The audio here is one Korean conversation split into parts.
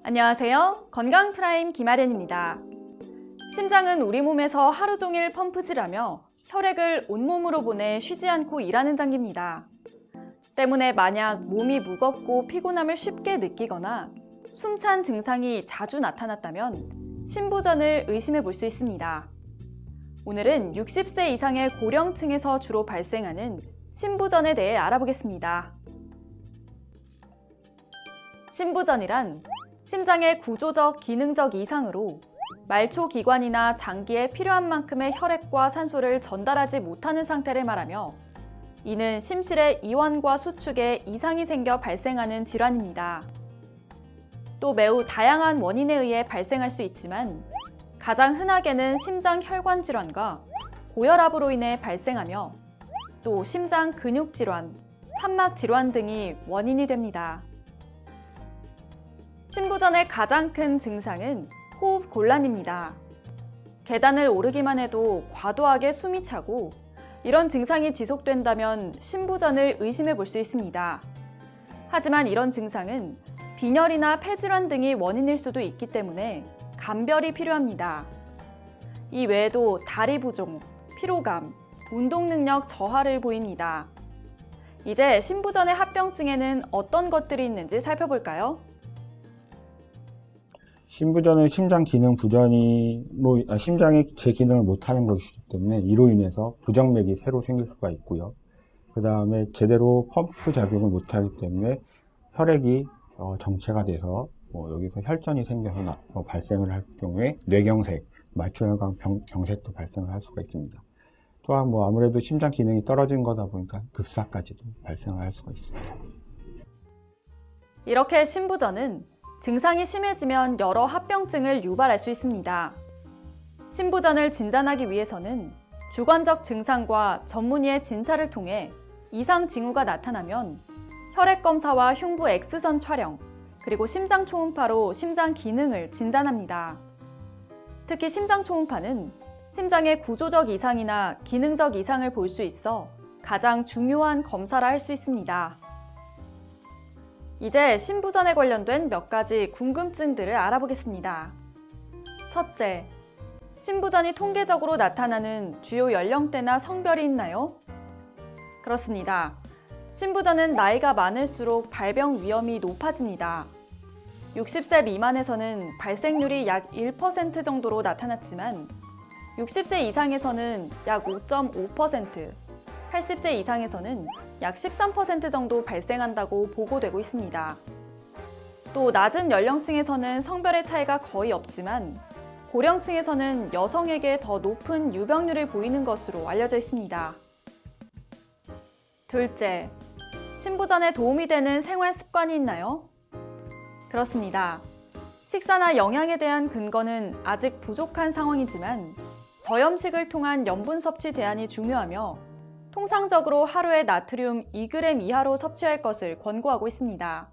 안녕하세요. 건강프라임 김아련입니다. 심장은 우리 몸에서 하루 종일 펌프질하며 혈액을 온몸으로 보내 쉬지 않고 일하는 장기입니다. 때문에 만약 몸이 무겁고 피곤함을 쉽게 느끼거나 숨찬 증상이 자주 나타났다면 심부전을 의심해 볼 수 있습니다. 오늘은 60세 이상의 고령층에서 주로 발생하는 심부전에 대해 알아보겠습니다. 심부전이란 심장의 구조적, 기능적 이상으로 말초기관이나 장기에 필요한 만큼의 혈액과 산소를 전달하지 못하는 상태를 말하며 이는 심실의 이완과 수축에 이상이 생겨 발생하는 질환입니다. 또 매우 다양한 원인에 의해 발생할 수 있지만 가장 흔하게는 심장 혈관 질환과 고혈압으로 인해 발생하며 또 심장 근육 질환, 판막 질환 등이 원인이 됩니다. 심부전의 가장 큰 증상은 호흡 곤란입니다. 계단을 오르기만 해도 과도하게 숨이 차고 이런 증상이 지속된다면 심부전을 의심해 볼 수 있습니다. 하지만 이런 증상은 빈혈이나 폐질환 등이 원인일 수도 있기 때문에 감별이 필요합니다. 이 외에도 다리 부종, 피로감, 운동 능력 저하를 보입니다. 이제 심부전의 합병증에는 어떤 것들이 있는지 살펴볼까요? 심부전은 심장 기능 심장이 제 기능을 못하는 것이기 때문에 이로 인해서 부정맥이 새로 생길 수가 있고요. 그 다음에 제대로 펌프 작용을 못하기 때문에 혈액이 정체가 돼서 여기서 혈전이 생겨서 발생을 할 경우에 뇌경색, 말초혈관 경색도 발생을 할 수가 있습니다. 또한 아무래도 심장 기능이 떨어진 거다 보니까 급사까지도 발생을 할 수가 있습니다. 이렇게 심부전은 증상이 심해지면 여러 합병증을 유발할 수 있습니다. 심부전을 진단하기 위해서는 주관적 증상과 전문의의 진찰을 통해 이상 징후가 나타나면 혈액 검사와 흉부 X선 촬영, 그리고 심장 초음파로 심장 기능을 진단합니다. 특히 심장 초음파는 심장의 구조적 이상이나 기능적 이상을 볼 수 있어 가장 중요한 검사라 할 수 있습니다. 이제 심부전에 관련된 몇 가지 궁금증들을 알아보겠습니다. 첫째, 심부전이 통계적으로 나타나는 주요 연령대나 성별이 있나요? 그렇습니다. 심부전은 나이가 많을수록 발병 위험이 높아집니다. 60세 미만에서는 발생률이 약 1% 정도로 나타났지만 60세 이상에서는 약 5.5%, 80세 이상에서는 약 13% 정도 발생한다고 보고되고 있습니다. 또 낮은 연령층에서는 성별의 차이가 거의 없지만 고령층에서는 여성에게 더 높은 유병률을 보이는 것으로 알려져 있습니다. 둘째, 심부전에 도움이 되는 생활 습관이 있나요? 그렇습니다. 식사나 영양에 대한 근거는 아직 부족한 상황이지만 저염식을 통한 염분 섭취 제한이 중요하며 통상적으로 하루에 나트륨 2g 이하로 섭취할 것을 권고하고 있습니다.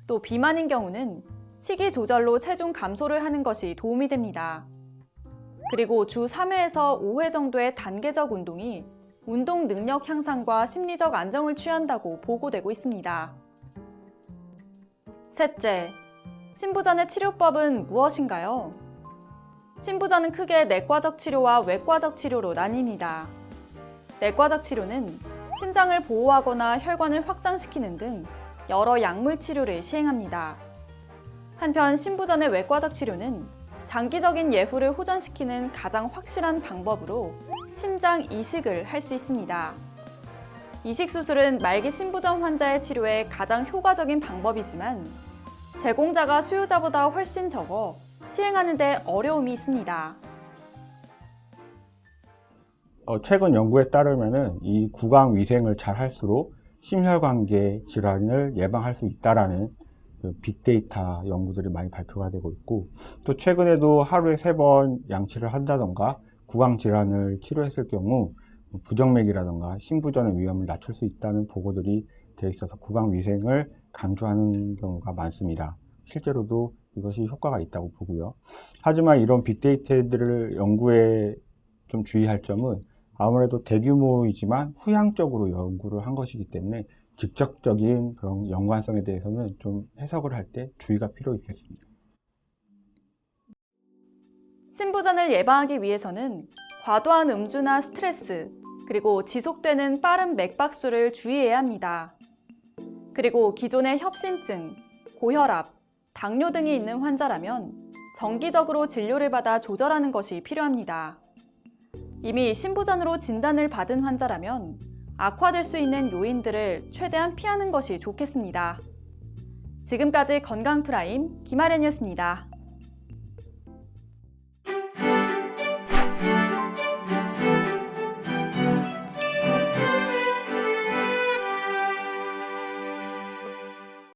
또 비만인 경우는 식이 조절로 체중 감소를 하는 것이 도움이 됩니다. 그리고 주 3회에서 5회 정도의 단계적 운동이 운동 능력 향상과 심리적 안정을 취한다고 보고되고 있습니다. 셋째, 심부전의 치료법은 무엇인가요? 심부전은 크게 내과적 치료와 외과적 치료로 나뉩니다. 내과적 치료는 심장을 보호하거나 혈관을 확장시키는 등 여러 약물 치료를 시행합니다. 한편 심부전의 외과적 치료는 장기적인 예후를 호전시키는 가장 확실한 방법으로 심장 이식을 할 수 있습니다. 이식 수술은 말기 심부전 환자의 치료에 가장 효과적인 방법이지만 제공자가 수요자보다 훨씬 적어 시행하는 데 어려움이 있습니다. 최근 연구에 따르면은 이 구강 위생을 잘 할수록 심혈관계 질환을 예방할 수 있다라는 빅데이터 연구들이 많이 발표가 되고 있고, 또 최근에도 하루에 3번 양치를 한다던가 구강 질환을 치료했을 경우 부정맥이라던가 심부전의 위험을 낮출 수 있다는 보고들이 되어 있어서 구강 위생을 강조하는 경우가 많습니다. 실제로도 이것이 효과가 있다고 보고요. 하지만 이런 빅데이터들을 연구에 좀 주의할 점은 아무래도 대규모이지만 후향적으로 연구를 한 것이기 때문에 직접적인 그런 연관성에 대해서는 좀 해석을 할 때 주의가 필요 있겠습니다. 신부전을 예방하기 위해서는 과도한 음주나 스트레스, 그리고 지속되는 빠른 맥박수를 주의해야 합니다. 그리고 기존의 협심증, 고혈압, 당뇨 등이 있는 환자라면 정기적으로 진료를 받아 조절하는 것이 필요합니다. 이미 신부전으로 진단을 받은 환자라면 악화될 수 있는 요인들을 최대한 피하는 것이 좋겠습니다. 지금까지 건강프라임 김아련이었습니다.